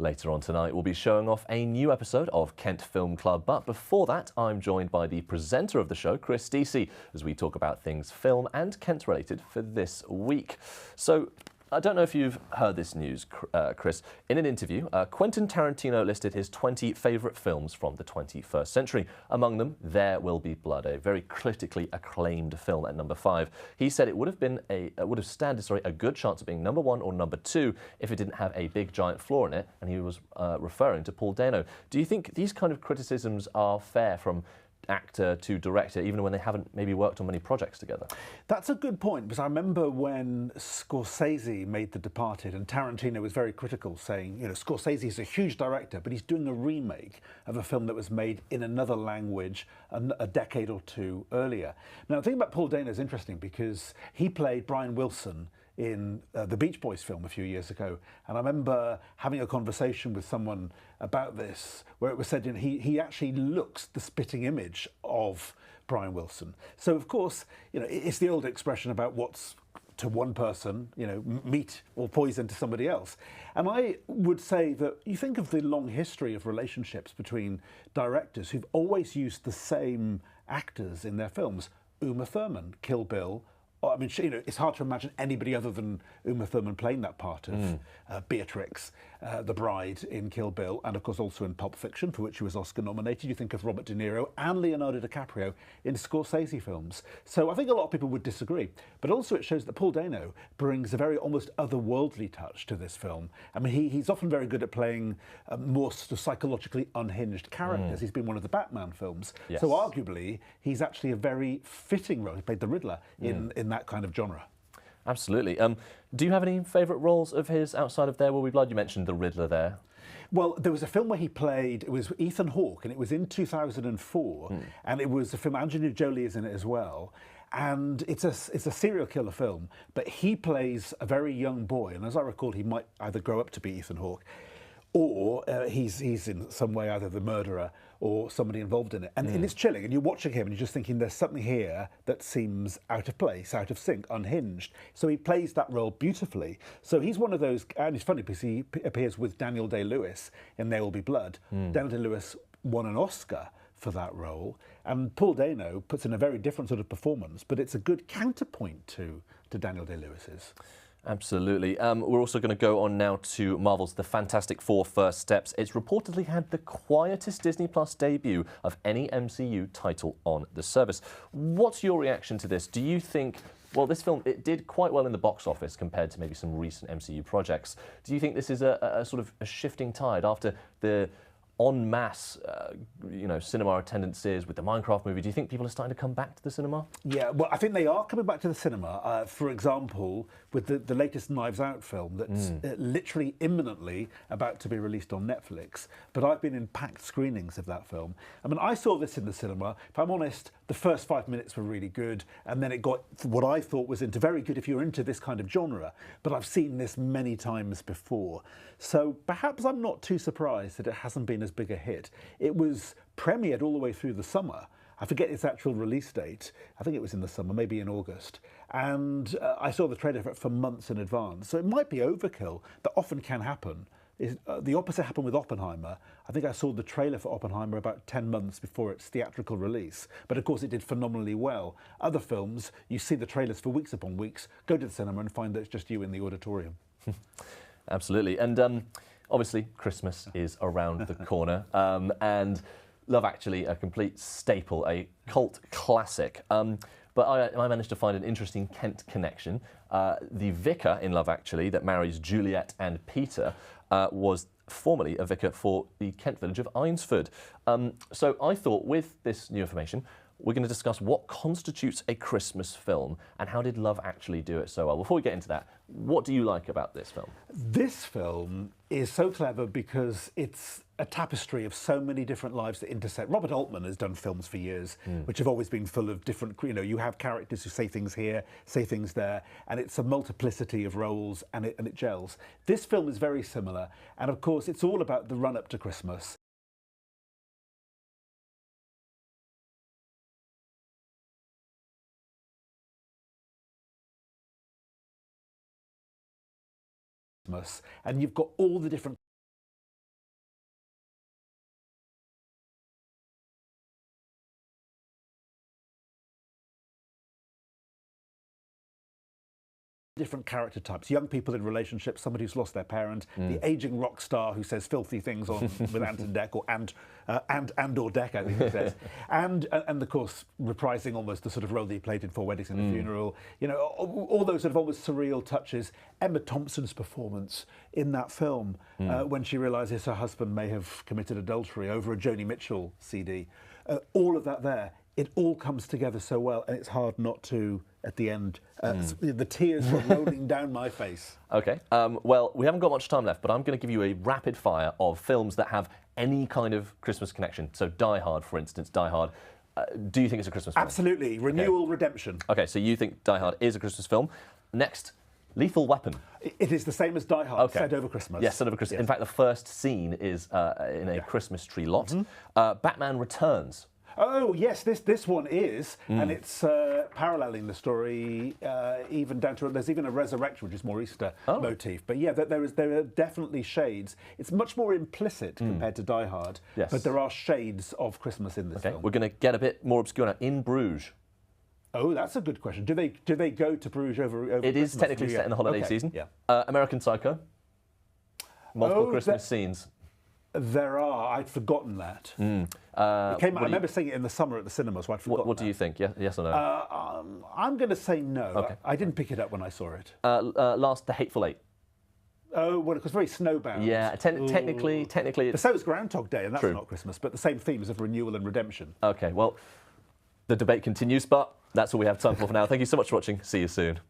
Later on tonight, we'll be showing off a new episode of Kent Film Club. But before that, I'm joined by the presenter of the show, Deacy, as we talk about things film and Kent related for this week. So, I don't know if you've heard this news, Chris. In an interview, Quentin Tarantino listed his 20 favourite films from the 21st century. Among them, There Will Be Blood, a very critically acclaimed film at number 5. He said it would have stood a good chance of being number 1 or number 2 if it didn't have a big giant flaw in it, and he was referring to Paul Dano. Do you think these kind of criticisms are fair from actor to director, even when they haven't maybe worked on many projects together? That's a good point, because I remember when Scorsese made The Departed and Tarantino was very critical, saying, you know, Scorsese is a huge director, but he's doing a remake of a film that was made in another language a decade or two earlier. Now, the thing about Paul Dano is interesting because he played Brian Wilson in the Beach Boys film a few years ago, and I remember having a conversation with someone about this where it was said, you know, he actually looks the spitting image of Brian Wilson. So of course, you know, it's the old expression about what's to one person, you know, meat or poison to somebody else. And I would say that you think of the long history of relationships between directors who've always used the same actors in their films. Uma Thurman, Kill Bill. I mean, you know, it's hard to imagine anybody other than Uma Thurman playing that part of Beatrix, the bride in Kill Bill, and of course also in Pulp Fiction, for which she was Oscar nominated. You think of Robert De Niro and Leonardo DiCaprio in Scorsese films. So I think a lot of people would disagree. But also it shows that Paul Dano brings a very almost otherworldly touch to this film. I mean, he's often very good at playing more sort of psychologically unhinged characters. He's been one of the Batman films. Yes. So arguably, he's actually a very fitting role. He played the Riddler in that kind of genre. Absolutely. Do you have any favourite roles of his outside of There Will Be Blood? You mentioned the Riddler there. Well, there was a film where he played, it was Ethan Hawke, and it was in 2004, and it was a film, Angelina Jolie is in it as well, and it's a serial killer film, but he plays a very young boy, and as I recall, he might either grow up to be Ethan Hawke, or he's in some way either the murderer or somebody involved in it. And it's chilling, and you're watching him and you're just thinking there's something here that seems out of place, out of sync, unhinged. So he plays that role beautifully. So he's one of those, and it's funny because he appears with Daniel Day-Lewis in There Will Be Blood. Daniel Day-Lewis won an Oscar for that role, and Paul Dano puts in a very different sort of performance, but it's a good counterpoint to Daniel Day-Lewis's. Absolutely. We're also going to go on now to Marvel's The Fantastic Four: First Steps. It's reportedly had the quietest Disney Plus debut of any MCU title on the service. What's your reaction to this? Do you think, well, this film, it did quite well in the box office compared to maybe some recent MCU projects. Do you think this is a sort of a shifting tide after the en masse, you know, cinema attendances with the Minecraft movie? Do you think people are starting to come back to the cinema? Yeah, well, I think they are coming back to the cinema. For example, with the latest Knives Out film that's literally imminently about to be released on Netflix. But I've been in packed screenings of that film. I mean, I saw this in the cinema. If I'm honest, the first 5 minutes were really good, and then it got what I thought was into very good if you're into this kind of genre. But I've seen this many times before. So perhaps I'm not too surprised that it hasn't been as big a hit. It was premiered all the way through the summer. I forget its actual release date. I think it was in the summer, maybe in August. And I saw the trailer for months in advance. So it might be overkill. That often can happen. The opposite happened with Oppenheimer. I think I saw the trailer for Oppenheimer about 10 months before its theatrical release. But of course it did phenomenally well. Other films, you see the trailers for weeks upon weeks, go to the cinema and find that it's just you in the auditorium. Absolutely. And obviously Christmas is around the corner. And Love Actually, a complete staple, a cult classic. But I managed to find an interesting Kent connection. The vicar in Love Actually that marries Juliet and Peter was formerly a vicar for the Kent village of Eynsford. So I thought with this new information, we're going to discuss what constitutes a Christmas film and how did Love Actually do it so well. Before we get into that, what do you like about this film? This film is so clever because it's a tapestry of so many different lives that intersect. Robert Altman has done films for years, which have always been full of different, you know, you have characters who say things here, say things there, and it's a multiplicity of roles and it gels. This film is very similar, and of course it's all about the run-up to Christmas. And you've got all the different different character types. Young people in relationships, somebody who's lost their parent, the aging rock star who says filthy things on with Ant and Dec, or and or Dec, I think he says. And of course, reprising almost the sort of role that he played in Four Weddings and a Funeral. You know, all those sort of almost surreal touches. Emma Thompson's performance in that film when she realises her husband may have committed adultery over a Joni Mitchell CD. All of that there, it all comes together so well, and it's hard not to, at the end, the tears were rolling down my face. Okay, well, we haven't got much time left, but I'm going to give you a rapid fire of films that have any kind of Christmas connection. So Die Hard, for instance, Die Hard. Do you think it's a Christmas film? Absolutely. Renewal, redemption. Okay, so you think Die Hard is a Christmas film. Next, Lethal Weapon. It is the same as Die Hard, set over Christmas. Yes, set over Christmas. Yes. In fact, the first scene is in a Christmas tree lot. Batman Returns. Oh, yes, this one is, and it's paralleling the story even down to, there's even a resurrection, which is more Easter motif. But yeah, there are definitely shades. It's much more implicit compared to Die Hard, but there are shades of Christmas in this film. We're going to get a bit more obscure now. In Bruges. Oh, that's a good question. Do they go to Bruges over It Christmas? is technically set in the holiday season. Yeah. American Psycho. Multiple Christmas scenes. There are. I'd forgotten that. It came out, I remember seeing it in the summer at the cinema, so I'd forgotten What do you think? Yes or no? I'm going to say no. Okay. I didn't pick it up when I saw it. Last, The Hateful Eight. Oh, well, it was very snowbound. Yeah, technically... But so is Groundhog Day, and that's not Christmas, but the same themes of renewal and redemption. Okay, well, the debate continues, but that's all we have time for now. Thank you so much for watching. See you soon.